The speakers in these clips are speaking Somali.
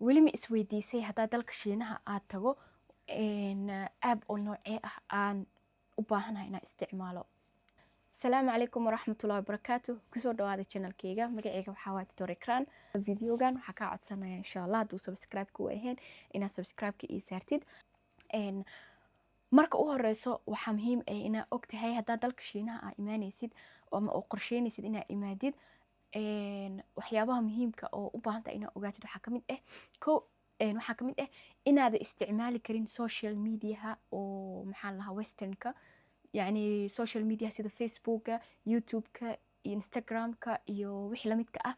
weli ma isweydiisay haddaa dalka Shiinaha aad tago app oo noocee ah aan u baahanahay inaan isticmaalo. Asalaamu calaykum waraxmatullaahi wabarakaatuh. Kusoo dhawaada channelkayga. Magacayga waxaa waaye Tutor Ikran. Videogan waxaa kaa codsanaya insha Allah hadduu subscribe ku ahayn inaad subscribe-ka ii saartid. Marka u horeyso waxaa muhiim ah inaad ogtahay haddaa dalka Shiinaha aad imaanaysid ama oo qorsheynaysid inaad imaadid waxyaabaha muhiimka oo u baahan tahay inaad ogaatid waxaa kamid ah waxaa kamid ah inaad isticmaali karin social media oo maxaa lahaa westernka, يعني social media sida Facebooka, YouTubeka, Instagramka iyo wixii la midka ah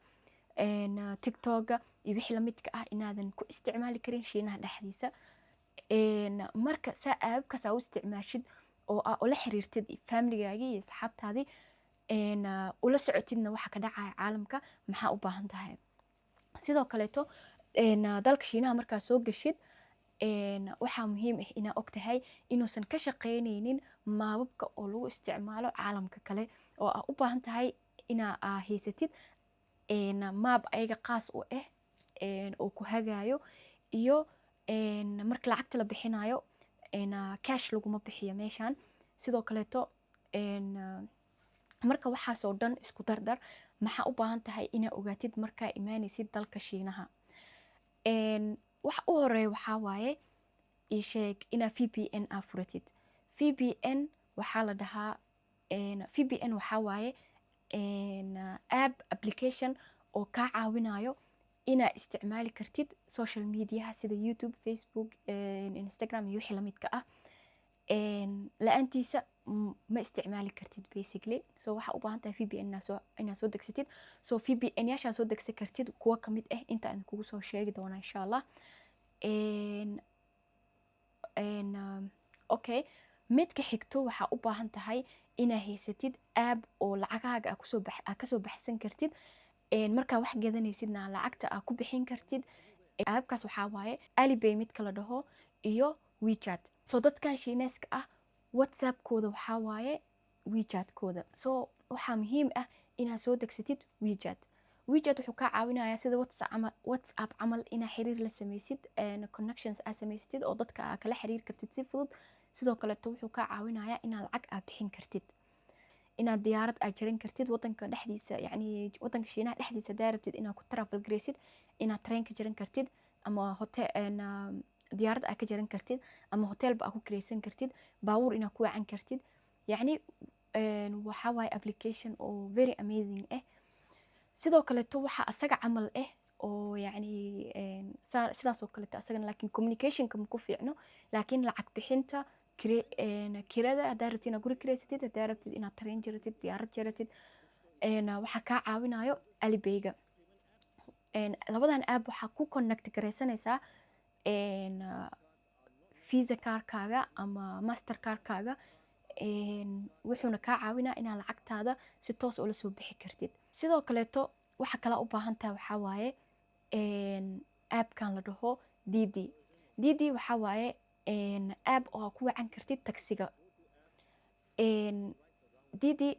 TikToka iyo wixii la midka ah inaadan ku isticmaali karin Shiinaha dhexdiisa. marka saa aabkaas u isticmaashid oo la xiriirtid family-gaaga iyo asxaabtaadii ula socotidna waxa ka dhacaya caalamka maxaa u baahan tahay. sidoo kaleeto dalka Shiinaha markaa soo gashid waxaa muhiim ah inaad ogtahay inuusan ka shaqeyneynin maababka oo lagu isticmaalo caalamka kale oo aad u baahan tahay inaad haysatid maab ayaga qaas u ah oo ku hagaayo iyo marka lacagta la bixinayo cash laguma bixiyo meeshan. sidoo kaleeto marka waxaasoo dhan isku dardar maxaa u baahan tahay inaad ogaatid markaa imaanaysid dalka Shiinaha. waxa u horeeya waxaa waaye ii sheeg inaad VPN aad furatid. VPN waxaa la dhahaa VPN waxaa waaye app application oo kaa caawinayo inaad isticmaali kartid social media sida YouTube, Facebook, Instagram iyo wixii la midka ah. la-aantiisa ma isticmaali kartid basically. so waxaa u baahan tahay VPN inaad soo degsatid. so VPN yaashaa soo degsan kartid kuwa kamid ah inta aan kugu soo sheegi doona insha Allah. okay, midka xigto waxaa u baahan tahay inaad haysatid app oo lacagaaga aad kasoo baxsan kartid markaa wax gadanaysidna lacagta aad ku bixin kartid. aapkaas waxaa waaye Alipay midka la dhaho iyo WeChat. so dadkan Shiineeska ah WhatsApp-kooda waxaa waaye WeChat-kooda. so waxaa muhiim ah inaad soo degsatid WeChat. WeChat wuxuu kaa caawinayaa sida WhatsApp camal inaad xiriir la sameysid connections aad sameysatid oo dadka aad kala xiriir kartid si fudud. sidoo kaleeto wuxuu kaa caawinayaa inaad lacag aad bixin kartid, inaad diyaarad aad jaran kartid wadanka dhexdiisa, yani wadanka Shiinaha dhexdiisa hadaa rabtid inaad ku travel gareysid inaad trainka jaran kartid ama hotel diyaarad aad ka jaran kartid ama hotelba aad ku kireysan kartid, baabuur inaad ku wacan kartid. yani waxaa waaye application oo very amazing ah. sidoo kaleeto waxaa asaga camal ah oo yani sidaas oo kaleeto asagana laakiin communicationka ma ku fiicno, laakiin lacag bixinta kirada hadaa rabtid inaad guri kireysatid, hadaa rabtid inaad train jaratid, diyaarad jaratid waxaa kaa caawinayo Alipay-ga. labadan app waxaa ku connect gareysanaysaa Visa card-kaaga ama Master card-kaaga wuxuuna kaa caawinaa inaad lacagtaada si toos ula soo bixi kartid. sidoo kaleeto waxa kala u baahan tahay waxaa waaye app-kan la dhaho Didi. Didi waxaa waaye app oo ku wacan kartid taksiga. Didi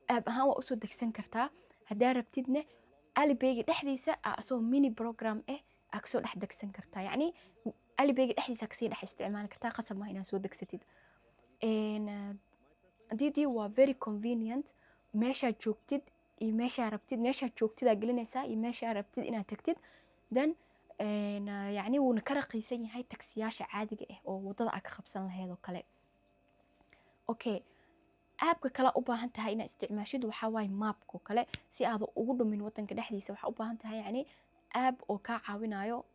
app ahaan waa usoo degsan kartaa hadaa rabtidna Alipay-ga dhexdiisa asoo mini program ah kasoo dhex degsan kartaa. yani Alipay-ga dhexdiisa kasii dhex isticmaali kartaa, qasab ma inaad soo degsatid. Didi waa very convenient. meeshaad joogtid iyo meeshaad rabtid, meeshaad joogtid aad gelinaysaa iyo meeshaad rabtid inaad tagtid. then yani wuuna ka raqiisan yahay taksiyaasha caadiga ah oo wadada aad ka qabsan lahayd oo kale. okay, app-ka kale u baahan tahay inaad isticmaashid waxaa waaye mapka oo kale. si aad ugu dhumin wadanka dhexdiisa waxaa u baahan tahay yani app oo kaa caawinayo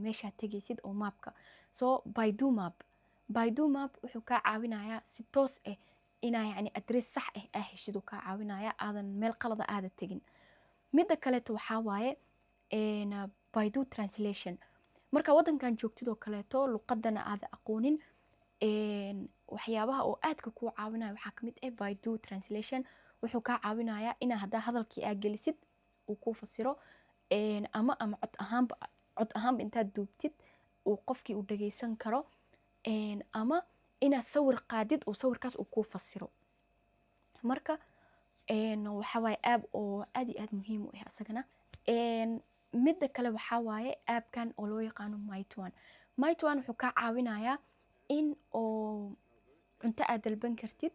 meeshaad tegaysid oo mapka. so Baidu Map wuxuu kaa caawinayaa si toos ah inaa yani address sax ah heshid uu kaa caawinayaa aadan meel qalada aadan tegin. midda kaleeto waxaa waaye Baidu Translation. marka wadankan joogtid oo kaleeto luqadana aad aqoonin waxyaabaha oo aadka kuu caawinayo waxaa kamid ah Baidu Translation. wuxuu kaa caawinayaa inaa hadaa hadalkii aad gelisid uu kuu fasiro ama cod ahaanba intaad duubtid uu qofkii u dhageysan karo ama inaad sawir qaadid uu sawirkaas uu kuu fasiro. marka waxaa waaye app oo aad iyo aad muhiim u ah asagana. midda kale waxaa waaye aabkan oo loo yaqaano myTuan. myTuan wuxuu kaa caawinayaa in oo cunto aad dalban kartid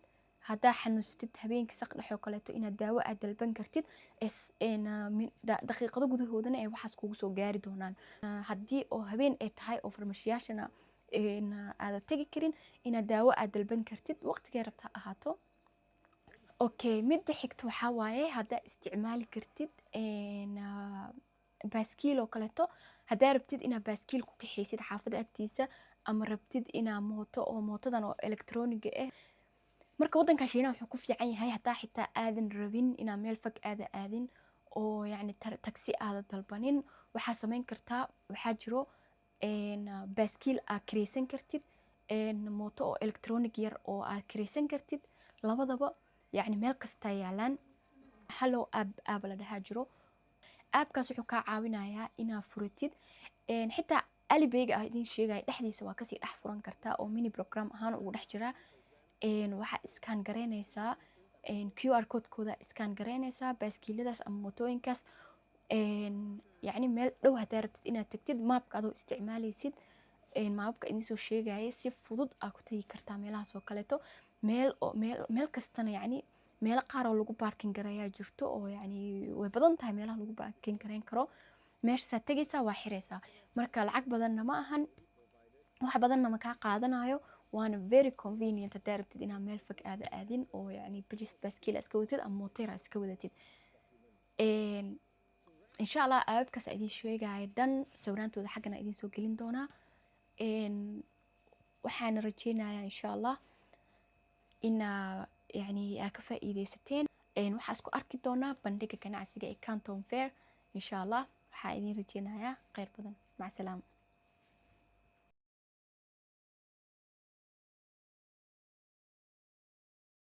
haddaa xanuunsatid habeenkii saq dhexoo kaleeto inaad daawo aad dalban kartid daqiiqado gudahoodana ay waxaas kugu soo gaari doonaan. Haddii oo habeen ay tahay oo farmashiyaashana aada tegi karin inaad daawo aad dalban kartid waqtigay rabta ahaato. Okay, midda xigta waxaa waaye haddaa isticmaali kartid baaskiil oo kaleeto. Haddaa rabtid inaad baaskiil ku kaxaysid xaafada agtiisa ama rabtid inaa mooto oo mootadan oo elektrooniga ah. Marka waddanka Shiinaha wuxuu ku fiican yahay haddaa xitaa aadan rabin inaa meel fog aada aadin oo yacni taksi aada dalbanin waxaa samayn kartaa waxaa jiro baaskiil aad kiraysan kartid mooto oo elektroonig yar oo aad kiraysan kartid labadaba yacni meel kasta yaalaan. Hello app la dhahaa jiro. Aabkaas wuxuu kaa caawinayaa inaa furatid xitaa Alipay ah idin sheegay dhexdiisa waa kasii dhex furan kartaa oo mini program ahaan ugu dhex jira. Waxaa iskaan garaynaysaa QR code-kooda iskaan garaynaysaa baaskiiladaas ama mootooyinkaas yacni meel dhow haddaa rabtid inaad tagtid maapka adoo isticmaalaysid maapka idin soo sheegaya si fudud aad ku tagi kartaa meelahaas oo kaleeto. meel kastana yacni meelo qaar oo lagu baarkin garayaa jirto oo yacni way badan tahay meelaha lagu baarkin garayn karo. meeshaasaad tegaysaa waa xiraysaa marka lacag badanna ma ahan wax badanna ma kaa qaadanayo waana very convenient haddaa rabtid inaad meel fog aada aadin oo yacni baaskiil iska wadatid ama mooteera iska wadatid. insha Allah aababkaas idin sheegaya dhan sawiraantooda xaggana idin soo gelin doonaa. waxaan rajeynayaa insha Allah inaa yacni aa ka faa'iidaysateen. waxaa isku arki doonaa bandhiga ganacsiga ee Canton Fair insha Allah. waxaa idin rajeynayaa khayr badan. mac salaama.